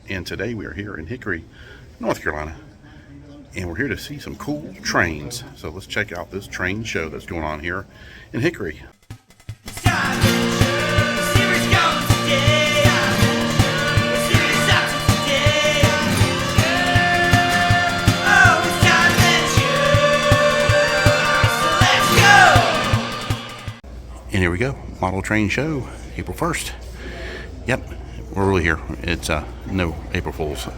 and today we are here in Hickory, North Carolina, and we're here to see some cool trains. So let's check out this train show that's going on here in Hickory. And here we go, model train show, April 1st. Yep, we're really here. It's no April Fool's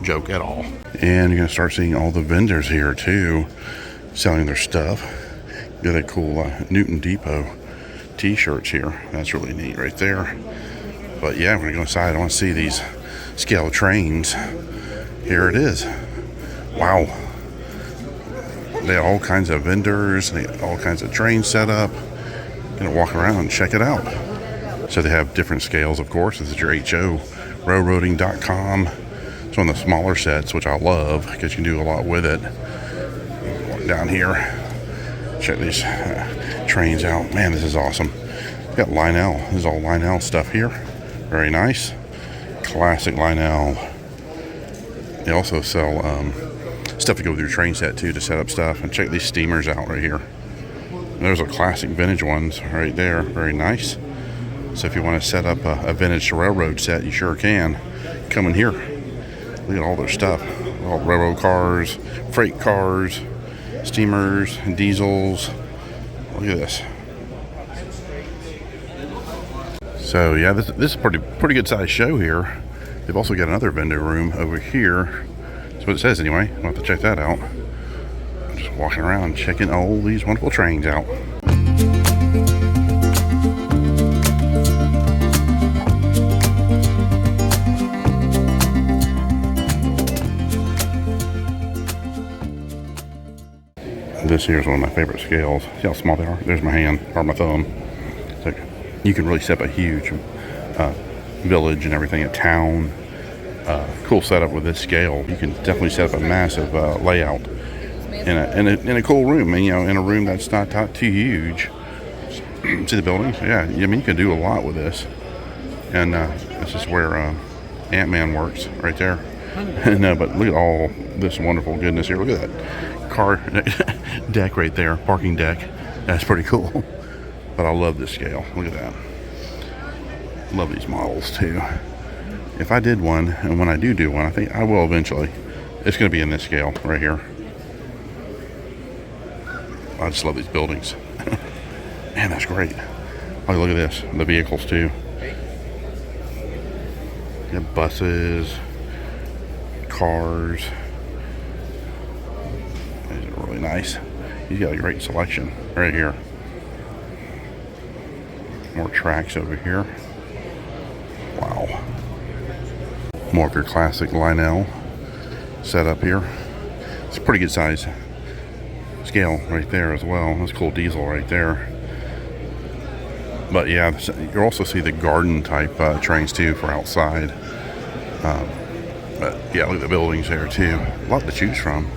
joke at all. And you're gonna start seeing all the vendors here too, selling their stuff. Got that cool Newton Depot t-shirts here. That's really neat right there. But yeah, we're gonna go inside. I want to see these scale trains. Here it is. Wow. They have all kinds of vendors. They have all kinds of trains set up. Gonna walk around and check it out. So they have different scales, of course. This is your HO, railroading.com. It's one of the smaller sets, which I love because you can do a lot with it. Walk down here, check these trains out. Man, this is awesome. Got Lionel. This is all Lionel stuff here. Very nice. Classic Lionel. They also sell stuff to go with your train set too, to set up stuff. And check these steamers out right here. There's a classic vintage ones right there. Very nice. So if you want to set up a vintage railroad set, you sure can. Come in here. Look at all their stuff. All railroad cars, freight cars, steamers, diesels. Look at this. So yeah, this is a pretty good sized show here. They've also got another vendor room over here. That's what it says anyway. I'll have to check that out. Just walking around checking all these wonderful trains out. This here is one of my favorite scales. See how small they are? There's my hand, or my thumb. So you can really set up a huge village and everything, a town. Cool setup with this scale. You can definitely set up a massive layout in a cool room, and in a room that's not too huge. See the buildings? Yeah, I mean you can do a lot with this. And this is where Ant-Man works, right there. But look at all this wonderful goodness here. Look at that car deck right there, parking deck. That's pretty cool. But I love this scale. Look at that. Love these models too. If I did one, and when I do one, I think I will eventually, it's going to be in this scale right here. I just love these buildings. Man, that's great. Oh, look at this. The vehicles too. You have buses, cars. These are really nice. You got a great selection right here. More tracks over here. Wow. More of your classic Lionel setup here. It's a pretty good size scale right there as well. That's cool diesel right there. But yeah, you'll also see the garden type trains too for outside. But yeah, look at the buildings there too. A lot to choose from.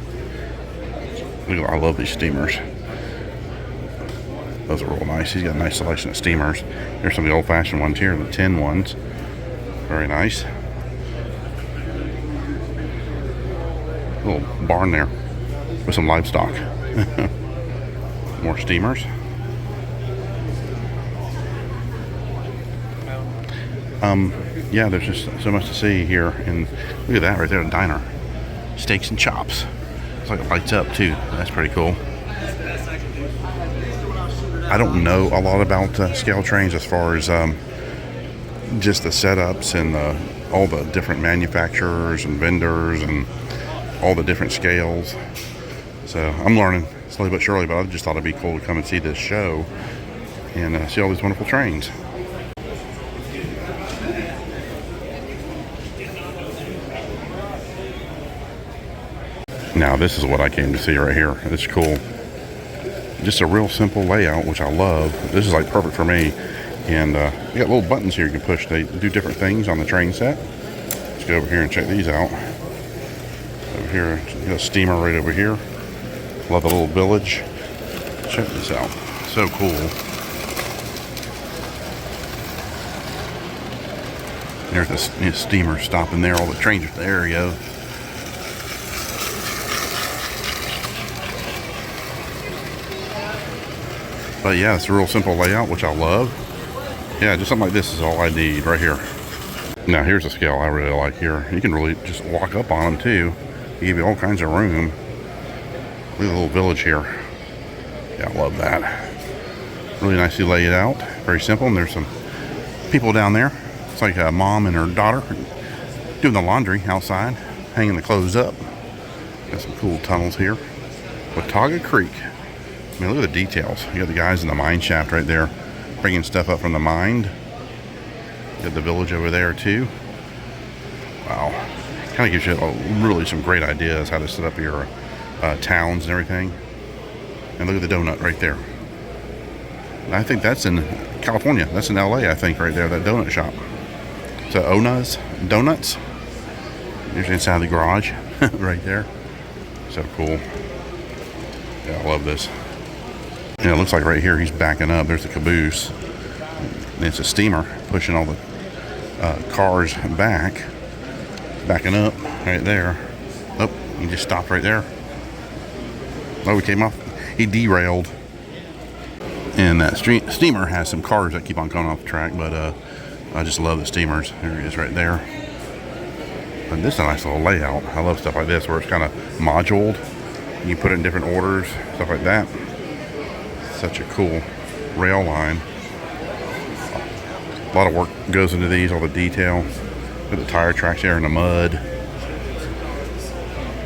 Look, I love these steamers. Those are real nice. He's got a nice selection of steamers. There's some of the old-fashioned ones here, the tin ones. Very nice. Little barn there with some livestock. More steamers. Yeah, there's just so much to see here. And look at that right there, a diner. Steaks and chops. It's like it lights up too. That's pretty cool. I don't know a lot about scale trains as far as just the setups and all the different manufacturers and vendors and all the different scales. So I'm learning slowly but surely, but I just thought it'd be cool to come and see this show and see all these wonderful trains. Now this is what I came to see right here. It's cool. Just a real simple layout, which I love. This is like perfect for me. And you got little buttons here you can push. They do different things on the train set. Let's go over here and check these out. Over here, you got a steamer right over here. Love the little village. Check this out. So cool. There's the steamer stopping there. All the trains, there you go. But yeah, it's a real simple layout, which I love. Yeah, just something like this is all I need right here. Now here's a scale I really like here. You can really just walk up on them too. They give you all kinds of room. Look at the little village here. Yeah, I love that. Really nicely laid out. Very simple. And there's some people down there. It's like a mom and her daughter doing the laundry outside, hanging the clothes up. Got some cool tunnels here. Watauga Creek. I mean, look at the details. You got the guys in the mine shaft right there, bringing stuff up from the mine. You got the village over there too. Wow. Kind of gives you really some great ideas how to set up your towns and everything. And look at the donut right there. I think that's in California. That's in LA, I think, right there, that donut shop. So Ona's Donuts. Here's inside the garage right there. So cool. Yeah, I love this. Yeah, it looks like right here he's backing up. There's the caboose. It's a steamer pushing all the cars back. Backing up right there. Oh, he just stopped right there. Oh, he came off. He derailed. And that steamer has some cars that keep on coming off the track, but I just love the steamers. There he is right there. And this is a nice little layout. I love stuff like this where it's kind of moduled. You can put it in different orders, stuff like that. Such a cool rail line. A lot of work goes into these, all the detail. Got the tire tracks there in the mud.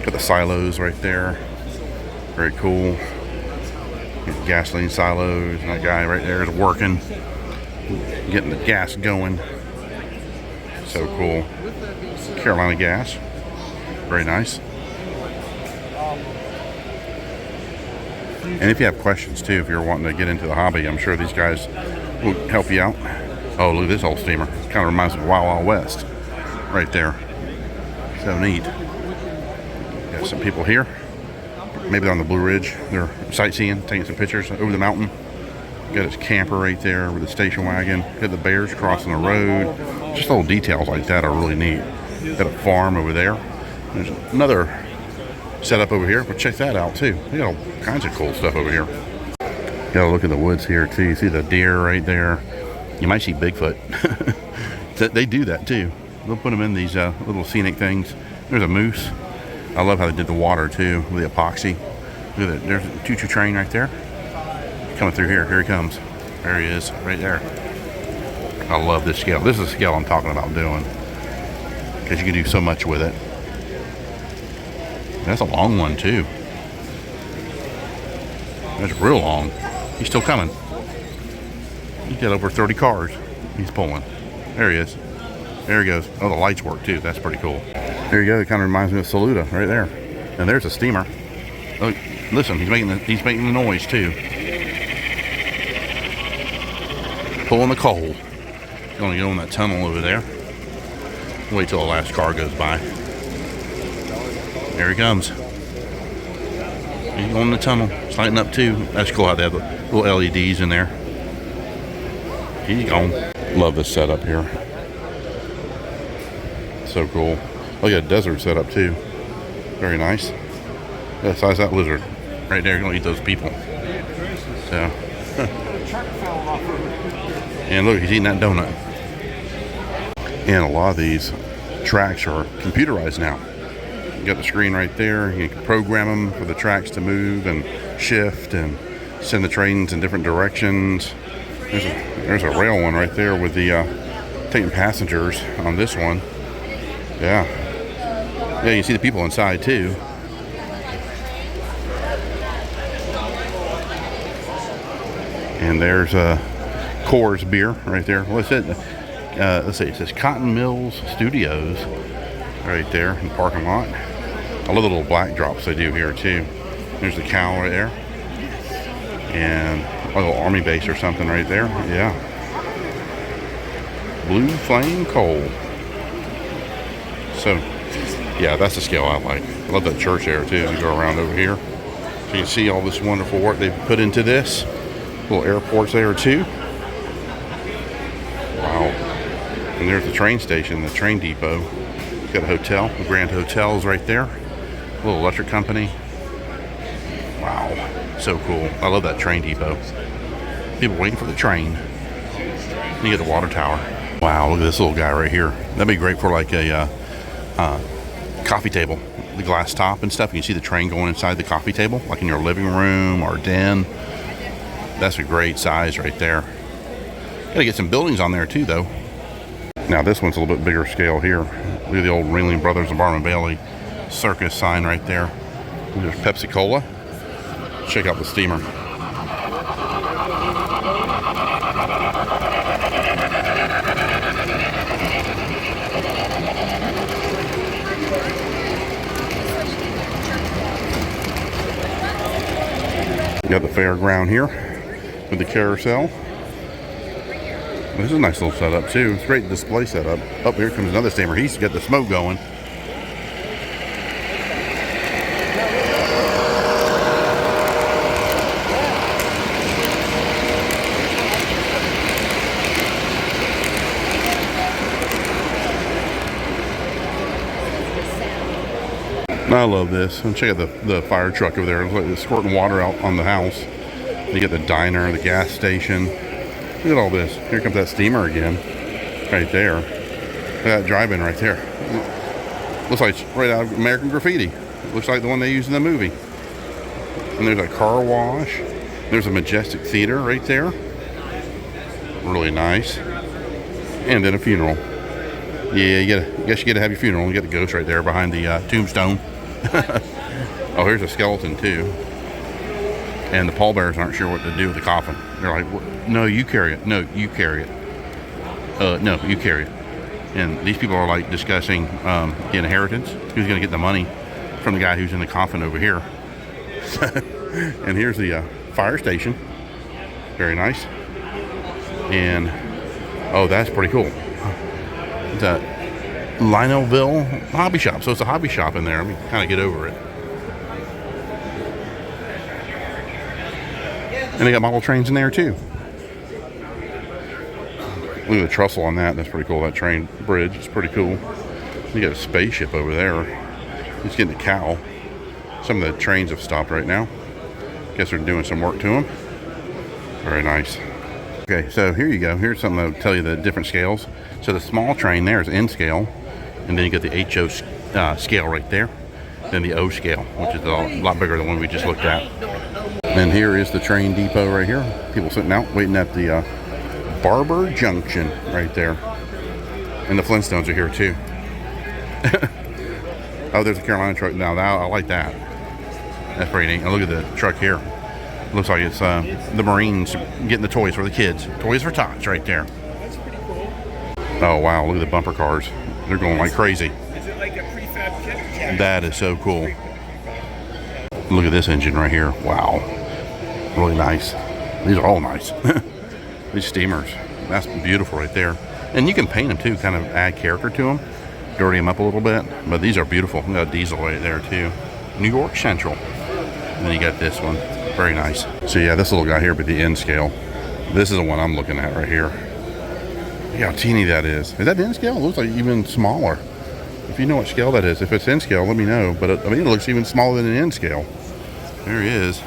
Got the silos right there. Very cool. Got gasoline silos. And that guy right there is working, getting the gas going. So cool. Carolina Gas. Very nice. And if you have questions too, if you're wanting to get into the hobby, I'm sure these guys will help you out. Oh, look at this old steamer. Kind of reminds me of Wild Wild West right there. So neat. Got some people here. Maybe on the Blue Ridge. They're sightseeing, taking some pictures over the mountain. Got his camper right there with the station wagon. Got the bears crossing the road. Just little details like that are really neat. Got a farm over there. There's another setup over here, but check that out too. They got all kinds of cool stuff over here. Gotta look at the woods here too. You see the deer right there. You might see Bigfoot. They do that too. They'll put them in these little scenic things. There's a moose. I love how they did the water too with the epoxy. Look at that. There's a choo-choo train right there. Coming through here. Here he comes. There he is, right there. I love this scale. This is the scale I'm talking about doing, because you can do so much with it. That's a long one too. That's real long. He's still coming. He's got over 30 cars he's pulling. There he is. There he goes. Oh, the lights work too. That's pretty cool. There you go. It kind of reminds me of Saluda right there. And there's a steamer. Oh, listen, he's making the noise too. Pulling the coal. Going to go in that tunnel over there. Wait till the last car goes by. There he comes. He's going in the tunnel. It's lighting up too. That's cool how they have the little LEDs in there. He's gone. Love this setup here. So cool. Oh, yeah, desert setup too. Very nice. Yeah, the size of that lizard. Right there, you're gonna eat those people. So. And look, he's eating that donut. And a lot of these tracks are computerized now. You got the screen right there. You can program them for the tracks to move and shift and send the trains in different directions. There's a rail one right there with the taking passengers on this one. Yeah. Yeah, you see the people inside too. And there's Coors beer right there. What's it? Let's see. It says Cotton Mills Studios right there in the parking lot. I love the little black drops they do here too. There's the cow right there. And a little army base or something right there. Yeah. Blue Flame Coal. So, yeah, that's the scale I like. I love that church there too. You go around over here. So you can see all this wonderful work they've put into this. Little airports there too. Wow. And there's the train station, the train depot. It's got a hotel. The Grand Hotel is right there. A little electric company. Wow, so cool. I love that train depot. People waiting for the train. You get the water tower. Wow, look at this little guy right here. That'd be great for like a coffee table. The glass top and stuff. You can see the train going inside the coffee table, like in your living room or den. That's a great size right there. Gotta get some buildings on there too, though. Now this one's a little bit bigger scale here. Look at the old Ringling Brothers and Barnum Bailey circus sign right there. There's Pepsi Cola. Check out the steamer. You got the fairground here with the carousel. This is a nice little setup too. It's a great display setup. Oh, here comes another steamer. He's got the smoke going. I love this. And check out the fire truck over there. It's like it's squirting water out on the house. You get the diner, the gas station. Look at all this. Here comes that steamer again. Right there. Look at that drive-in right there. Looks like it's right out of American Graffiti. Looks like the one they used in the movie. And there's a car wash. There's a Majestic Theater right there. Really nice. And then a funeral. Yeah, I guess you get to have your funeral. You got the ghost right there behind the tombstone. Oh, here's a skeleton too. And the pallbearers aren't sure what to do with the coffin. They're like, no, you carry it. No, you carry it. No, you carry it. And these people are like discussing the inheritance. Who's going to get the money from the guy who's in the coffin over here. And here's the fire station. Very nice. And, oh, that's pretty cool. It's a Lionelville hobby shop. So it's a hobby shop in there. Let me kind of get over it. And they got model trains in there too. Look at the trestle on that. That's pretty cool. That train bridge is pretty cool. You got a spaceship over there. He's getting a cow. Some of the trains have stopped right now. Guess they're doing some work to them. Very nice. Okay, so here you go. Here's something that'll tell you the different scales. So the small train there is N scale. And then you got the HO scale right there. Then the O scale, which is a lot bigger than the one we just looked at. And here is the train depot right here. People sitting out waiting at the Barber Junction right there. And the Flintstones are here too. Oh, there's a Carolina truck now. I like that. That's pretty neat. And look at the truck here. Looks like it's the Marines getting the toys for the kids. Toys for Tots right there. That's pretty cool. Oh wow, look at the bumper cars. They're going like crazy. Is it like a prefab kit? That is so cool. Look at this engine right here. Wow. Really nice. These are all nice. These steamers. That's beautiful right there. And you can paint them too, kind of add character to them. Dirty them up a little bit. But these are beautiful. We got a diesel right there too. New York Central. And then you got this one. Very nice. So yeah, this little guy here, but the N scale. This is the one I'm looking at right here. Look how teeny that is. Is that the N scale? It looks like even smaller. If you know what scale that is, if it's N scale, let me know. But I mean, it looks even smaller than an N scale. There he is.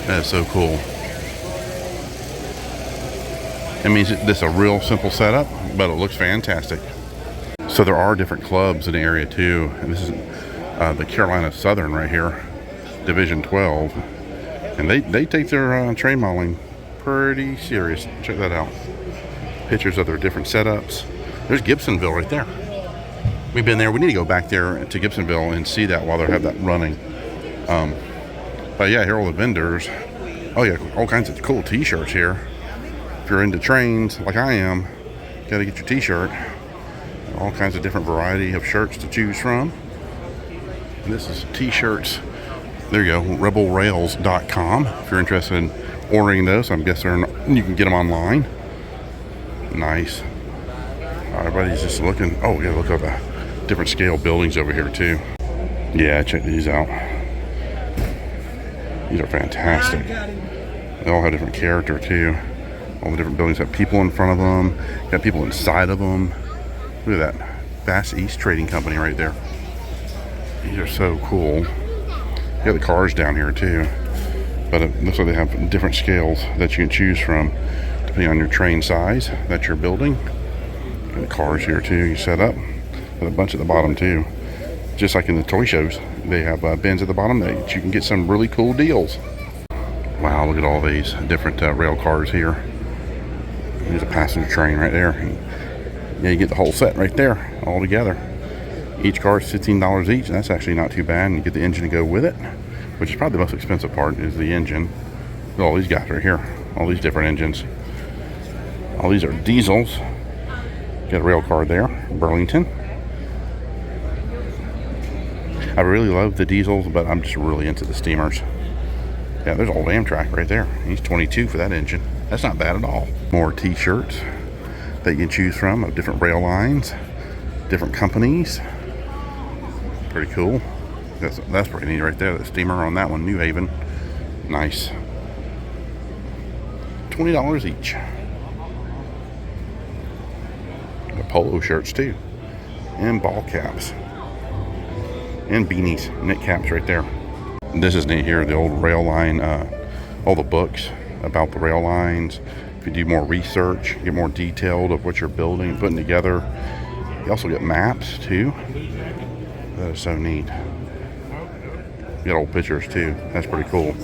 That's so cool. It means this is a real simple setup, but it looks fantastic. So there are different clubs in the area too. And this is the Carolina Southern right here, Division 12. And they take their train modeling pretty serious. Check that out. Pictures of their different setups. There's Gibsonville right there. We've been there. We need to go back there to Gibsonville and see that while they have that running. But yeah, here are all the vendors. Oh yeah, all kinds of cool t-shirts here. If you're into trains like I am, you gotta get your t-shirt. All kinds of different variety of shirts to choose from. And this is t-shirts. There you go, rebelrails.com. If you're interested in ordering those, I'm guessing you can get them online. Nice. Everybody's just looking. Oh yeah, look at the different scale buildings over here too. Yeah, check these out. These are fantastic. They all have different character too. All the different buildings have people in front of them. Got people inside of them. Look at that. Bass East Trading Company right there. These are so cool. You got the cars down here too. But it looks like they have different scales that you can choose from depending on your train size that you're building. And the cars here too, you set up. With a bunch at the bottom too. Just like in the toy shows, they have bins at the bottom that you can get some really cool deals. Wow, look at all these different rail cars here. There's a passenger train right there. Yeah, you get the whole set right there, all together. Each car is $15 each, and that's actually not too bad. And you get the engine to go with it, which is probably the most expensive part, is the engine. Look at all these guys right here, all these different engines. All these are diesels. Got a rail car there, Burlington. I really love the diesels, but I'm just really into the steamers. Yeah, there's old Amtrak right there. He's 22 for that engine. That's not bad at all. More t-shirts that you can choose from of different rail lines, different companies. Pretty cool. That's pretty neat right there. The steamer on that one, New Haven. Nice. $20 each. The polo shirts too. And ball caps. And beanies, knit caps right there. This is neat here, the old rail line, all the books about the rail lines. If you do more research, get more detailed of what you're building and putting together. You also get maps too. That is so neat. You got old pictures too. That's pretty cool.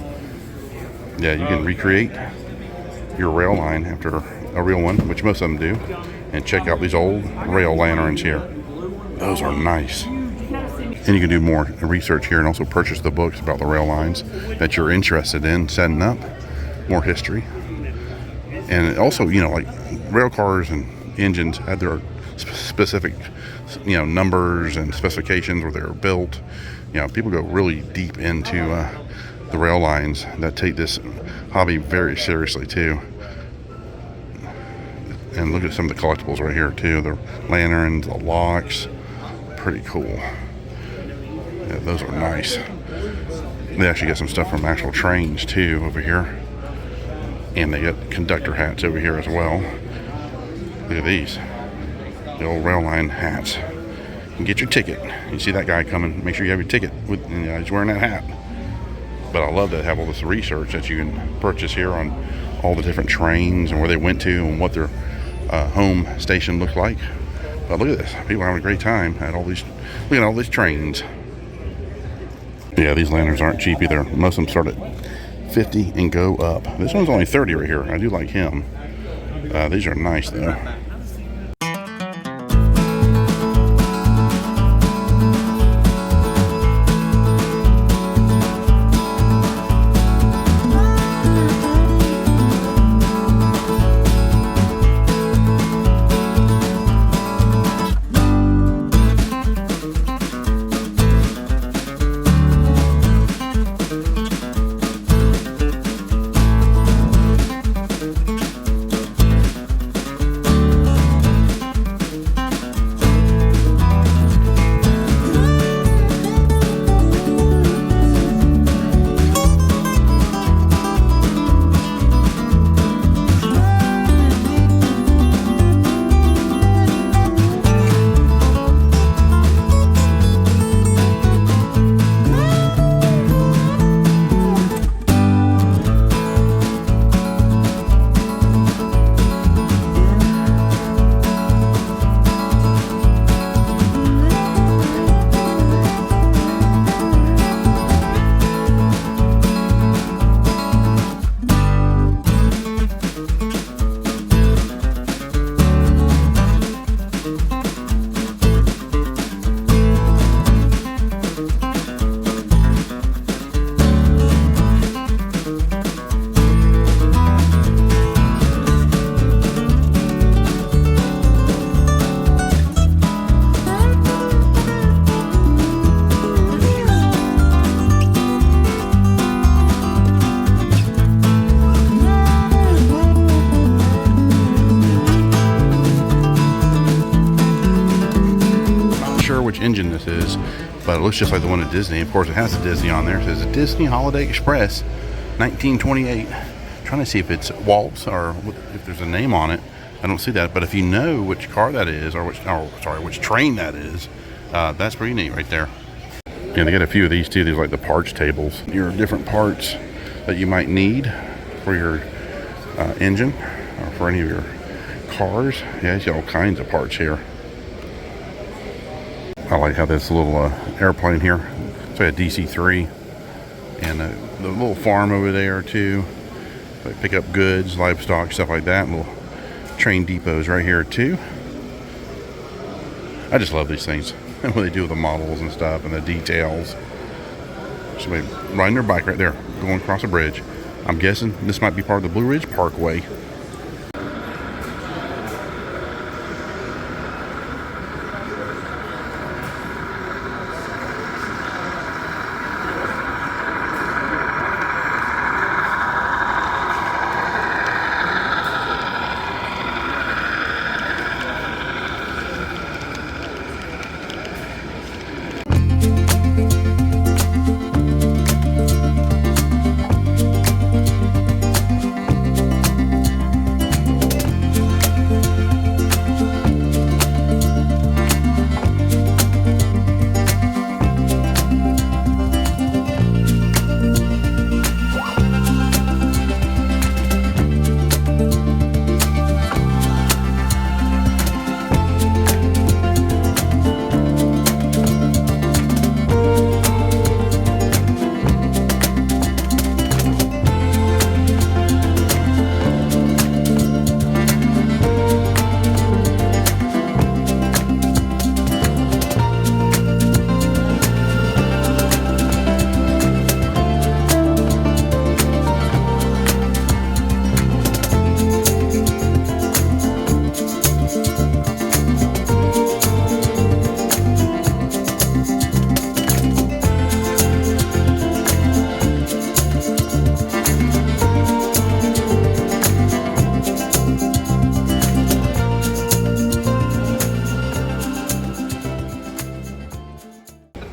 Yeah, you can recreate your rail line after a real one, which most of them do. And check out these old rail lanterns here. Those are nice. And you can do more research here and also purchase the books about the rail lines that you're interested in setting up. More history. And also, you know, like rail cars and engines had their specific, you know, numbers and specifications where they were built. You know, people go really deep into the rail lines that take this hobby very seriously too. And look at some of the collectibles right here too. The lanterns, the locks. Pretty cool. Yeah, those are nice. They actually got some stuff from actual trains too over here. And they got conductor hats over here as well. Look at these. The old rail line hats. And get your ticket. You see that guy coming, make sure you have your ticket. He's wearing that hat. But I love to have all this research that you can purchase here on all the different trains and where they went to and what their home station looked like. But look at this. People are having a great time at all these, look at all these trains. Yeah, these lanterns aren't cheap either. Most of them start at 50 and go up. This one's only 30 right here. I do like him. These are nice though. Engine this is, but it looks just like the one at Disney. Of course, it has the Disney on there. It says Disney Holiday Express 1928. trying to see if it's Waltz or if there's a name on it. I don't see that, but if you know which car that is, or which train that is, that's pretty neat right there. And they got a few of these too. These are like the parts tables. Your different parts that you might need for your engine or for any of your cars. Yeah, you got all kinds of parts here. I like how this little airplane here. It's like a DC-3, and the little farm over there too. Like pick up goods, livestock, stuff like that. Little train depots right here too. I just love these things. What they do with the models and stuff and the details. Somebody riding their bike right there, going across a bridge. I'm guessing this might be part of the Blue Ridge Parkway.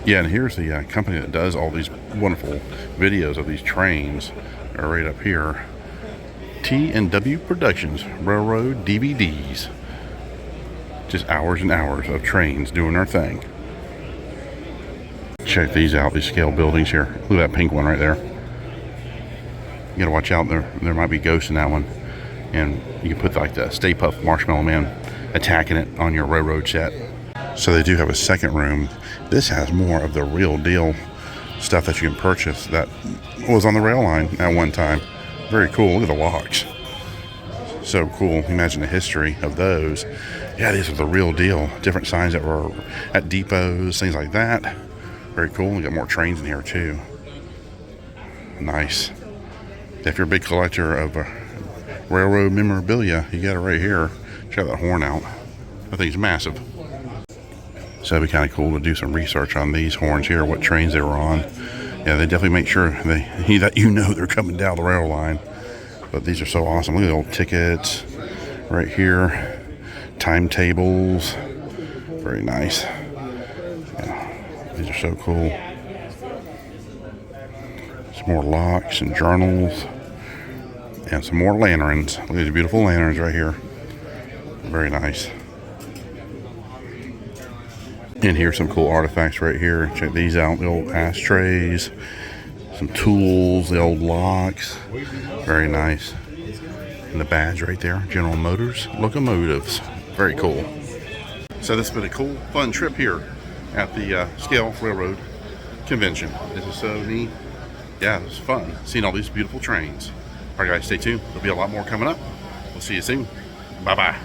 Yeah, and here's the company that does all these wonderful videos of these trains. Are right up here. T&W Productions Railroad DVDs. Just hours and hours of trains doing their thing. Check these out, these scale buildings here. Look at that pink one right there. You gotta watch out, there might be ghosts in that one. And you can put like the Stay Puft Marshmallow Man attacking it on your railroad set. So they do have a second room. This has more of the real deal stuff that you can purchase that was on the rail line at one time. Very cool. Look at the locks. So cool. Imagine the history of those. Yeah, these are the real deal. Different signs that were at depots, things like that. Very cool. We got more trains in here too. Nice. If you're a big collector of railroad memorabilia, you got it right here. Check that horn out. That thing's massive. So it'd be kind of cool to do some research on these horns here, what trains they were on. Yeah, they definitely make sure that you know they're coming down the rail line. But these are so awesome. Look at the old tickets right here. Timetables. Very nice. Yeah, these are so cool. Some more locks and journals. And some more lanterns. Look at these beautiful lanterns right here. Very nice. And here's some cool artifacts right here. Check these out. The old ashtrays, some tools, the old locks. Very nice. And the badge right there. General Motors Locomotives. Very cool. So this has been a cool, fun trip here at the Scale Railroad Convention. This is so neat. Yeah, it's fun seeing all these beautiful trains. All right, guys, stay tuned. There'll be a lot more coming up. We'll see you soon. Bye-bye.